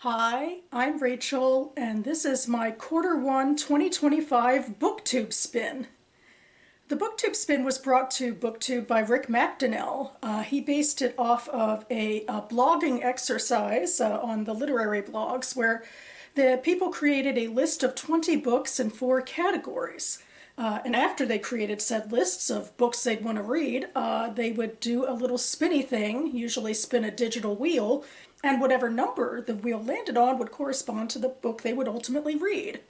Hi, I'm Rachel, and this is my Quarter 1 2025 BookTube spin. The BookTube spin was brought to BookTube by Rick McDonnell. He based it off of a blogging exercise on the literary blogs where the people created a list of 20 books in 4 categories. And after they created said lists of books they'd want to read, they would do a little spinny thing, usually spin a digital wheel, and whatever number the wheel landed on would correspond to the book they would ultimately read.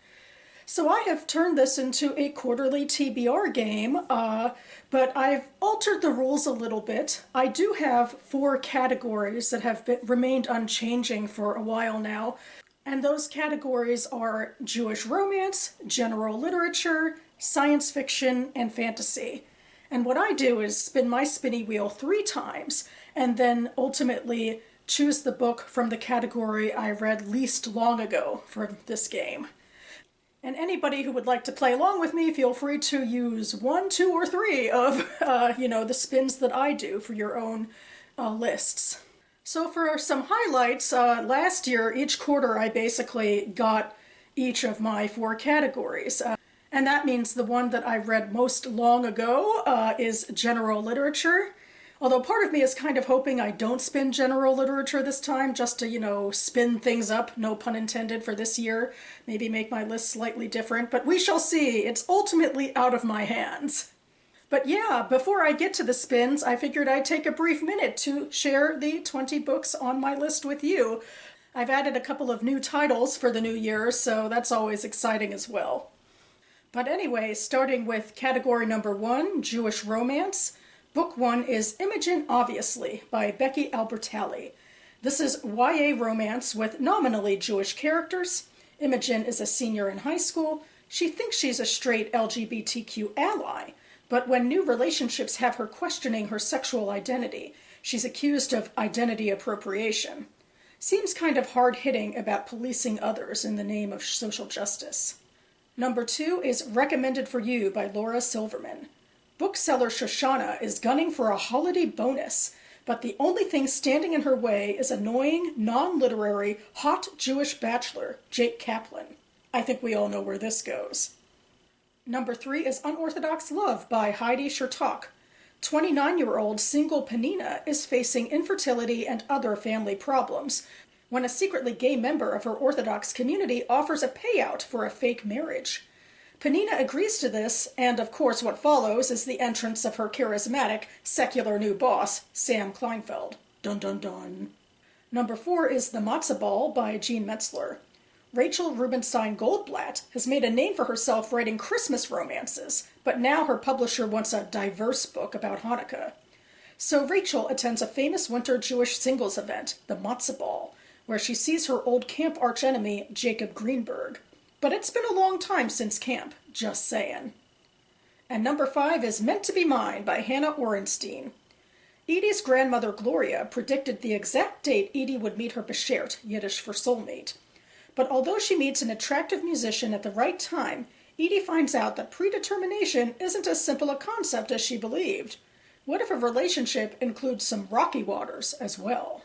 So I have turned this into a quarterly TBR game, but I've altered the rules a little bit. I do have 4 categories that have remained unchanging for a while now, and those categories are Jewish romance, general literature, science fiction, and fantasy. And what I do is spin my spinny wheel 3 times, and then ultimately choose the book from the category I read least long ago for this game. And anybody who would like to play along with me, feel free to use 1, 2, or 3 of, the spins that I do for your own lists. So for some highlights, last year, each quarter, I basically got each of my 4 categories. And that means the one that I read most long ago is general literature. Although part of me is kind of hoping I don't spin general literature this time, just to, spin things up, no pun intended, for this year. Maybe make my list slightly different, but we shall see. It's ultimately out of my hands. But yeah, before I get to the spins, I figured I'd take a brief minute to share the 20 books on my list with you. I've added a couple of new titles for the new year, so that's always exciting as well. But anyway, starting with category number 1, Jewish romance. Book 1 is Imogen Obviously by Becky Albertalli. This is YA romance with nominally Jewish characters. Imogen is a senior in high school. She thinks she's a straight LGBTQ ally, but when new relationships have her questioning her sexual identity, she's accused of identity appropriation. Seems kind of hard-hitting about policing others in the name of social justice. Number 2 is Recommended for You by Laura Silverman. Bookseller Shoshana is gunning for a holiday bonus, but the only thing standing in her way is annoying, non-literary, hot Jewish bachelor, Jake Kaplan. I think we all know where this goes. Number 3 is Unorthodox Love by Heidi Chertok. 29-year-old single Penina is facing infertility and other family problems when a secretly gay member of her Orthodox community offers a payout for a fake marriage. Penina agrees to this, and of course what follows is the entrance of her charismatic, secular new boss, Sam Kleinfeld. Dun dun dun. Number 4 is The Matzo Ball by Jean Metzler. Rachel Rubenstein Goldblatt has made a name for herself writing Christmas romances, but now her publisher wants a diverse book about Hanukkah. So Rachel attends a famous winter Jewish singles event, the Matzo Ball, where she sees her old camp archenemy, Jacob Greenberg. But it's been a long time since camp, just saying. And number 5 is Meant to Be Mine by Hannah Orenstein. Edie's grandmother Gloria predicted the exact date Edie would meet her beshert, Yiddish for soulmate. But although she meets an attractive musician at the right time, Edie finds out that predetermination isn't as simple a concept as she believed. What if a relationship includes some rocky waters as well?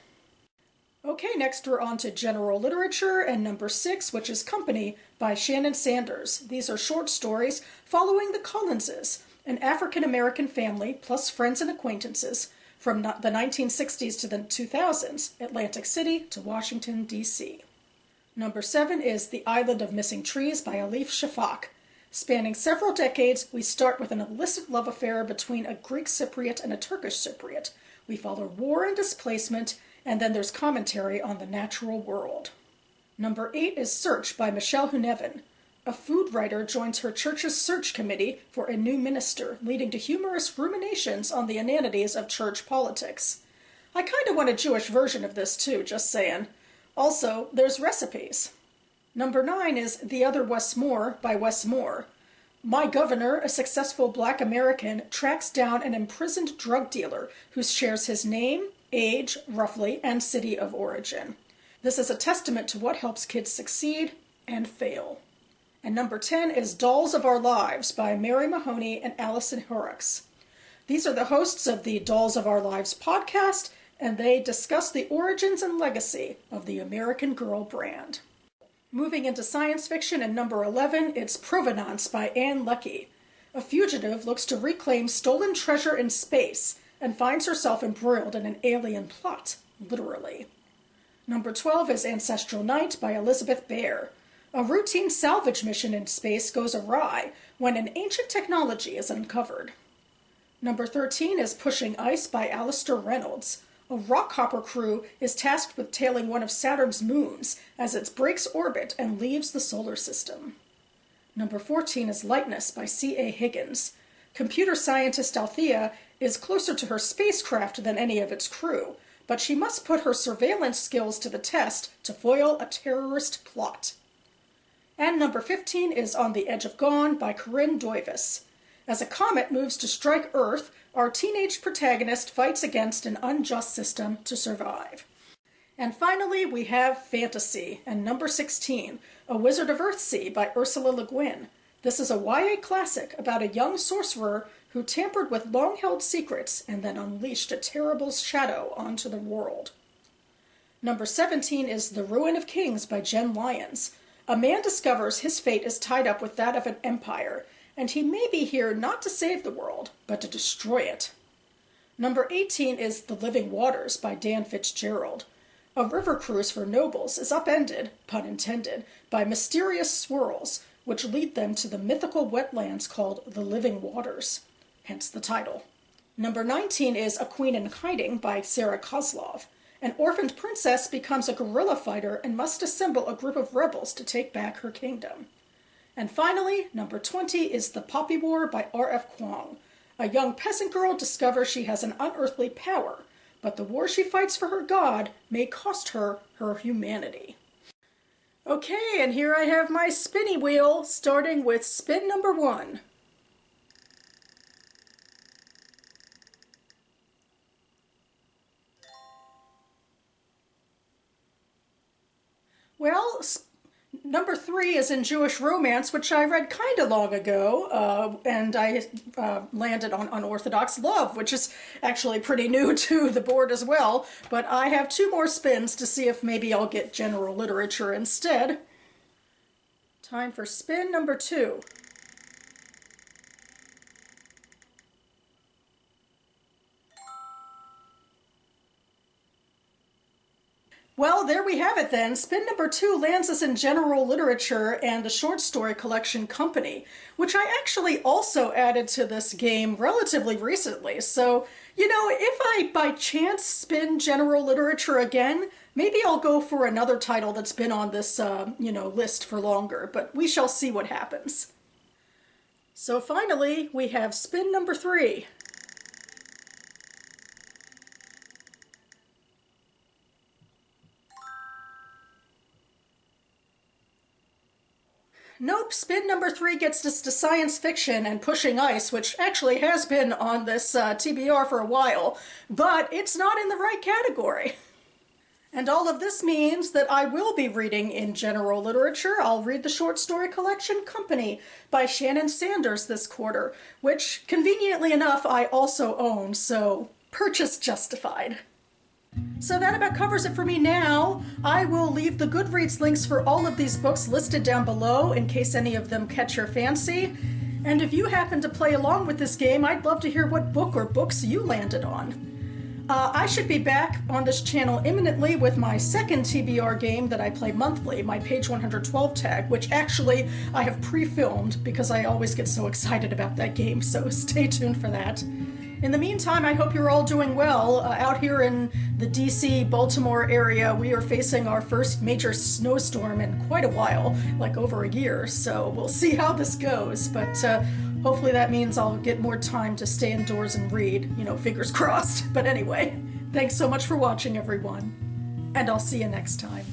Okay, next we're on to general literature, and number 6, which is Company by Shannon Sanders. These are short stories following the Collinses, an African-American family plus friends and acquaintances from the 1960s to the 2000s, Atlantic City to Washington, D.C. Number 7 is The Island of Missing Trees by Alif Shafak. Spanning several decades, we start with an illicit love affair between a Greek Cypriot and a Turkish Cypriot. We follow war and displacement, and then there's commentary on the natural world. Number 8 is Search by Michelle Hunevin. A food writer joins her church's search committee for a new minister, leading to humorous ruminations on the inanities of church politics. I kind of want a Jewish version of this too, just saying. Also, there's recipes. Number 9 is The Other Wes Moore by Wes Moore. My Governor, a successful Black American, tracks down an imprisoned drug dealer who shares his name, age, roughly, and city of origin. This is a testament to what helps kids succeed and fail. And number 10 is Dolls of Our Lives by Mary Mahoney and Allison Horrocks. These are the hosts of the Dolls of Our Lives podcast, and they discuss the origins and legacy of the American Girl brand. Moving into science fiction and number 11, it's Provenance by Anne Leckie. A fugitive looks to reclaim stolen treasure in space and finds herself embroiled in an alien plot, literally. Number 12 is Ancestral Night by Elizabeth Bear. A routine salvage mission in space goes awry when an ancient technology is uncovered. Number 13 is Pushing Ice by Alistair Reynolds. A rockhopper crew is tasked with tailing one of Saturn's moons as it breaks orbit and leaves the solar system. Number 14 is Lightness by C.A. Higgins. Computer scientist Althea is closer to her spacecraft than any of its crew, but she must put her surveillance skills to the test to foil a terrorist plot. And number 15 is On the Edge of Gone by Corinne Doivas. As a comet moves to strike Earth, our teenage protagonist fights against an unjust system to survive. And finally, we have Fantasy, and number 16, A Wizard of Earthsea by Ursula Le Guin. This is a YA classic about a young sorcerer who tampered with long-held secrets and then unleashed a terrible shadow onto the world. Number 17 is The Ruin of Kings by Jen Lyons. A man discovers his fate is tied up with that of an empire, and he may be here not to save the world, but to destroy it. Number 18 is The Living Waters by Dan Fitzgerald. A river cruise for nobles is upended, pun intended, by mysterious swirls, which lead them to the mythical wetlands called the Living Waters, hence the title. Number 19 is A Queen in Hiding by Sarah Kozlov. An orphaned princess becomes a guerrilla fighter and must assemble a group of rebels to take back her kingdom. And finally, number 20 is The Poppy War by R.F. Kuang. A young peasant girl discovers she has an unearthly power, but the war she fights for her god may cost her her humanity. Okay, and here I have my spinny wheel, starting with spin number 1. Well, number 3 is In Jewish Romance, which I read kind of long ago, and I landed on Unorthodox Love, which is actually pretty new to the board as well, but I have 2 more spins to see if maybe I'll get general literature instead. Time for spin number 2. Well, there we have it then. Spin number 2 lands us in general literature and the short story collection Company, which I actually also added to this game relatively recently. So, you know, if I by chance spin general literature again, maybe I'll go for another title that's been on this, list for longer, but we shall see what happens. So finally, we have spin number 3. Nope, spin number 3 gets us to science fiction and Pushing Ice, which actually has been on this TBR for a while, but it's not in the right category. And all of this means that I will be reading in general literature. I'll read the short story collection Company by Shannon Sanders this quarter, which, conveniently enough, I also own, so purchase justified. So that about covers it for me now. I will leave the Goodreads links for all of these books listed down below in case any of them catch your fancy. And if you happen to play along with this game, I'd love to hear what book or books you landed on. I should be back on this channel imminently with my second TBR game that I play monthly, my Page 112 tag, which actually I have pre-filmed because I always get so excited about that game, so stay tuned for that. In the meantime, I hope you're all doing well. Out here in the DC, Baltimore area, we are facing our first major snowstorm in quite a while, like over a year, so we'll see how this goes, but hopefully that means I'll get more time to stay indoors and read, fingers crossed. But anyway, thanks so much for watching, everyone, and I'll see you next time.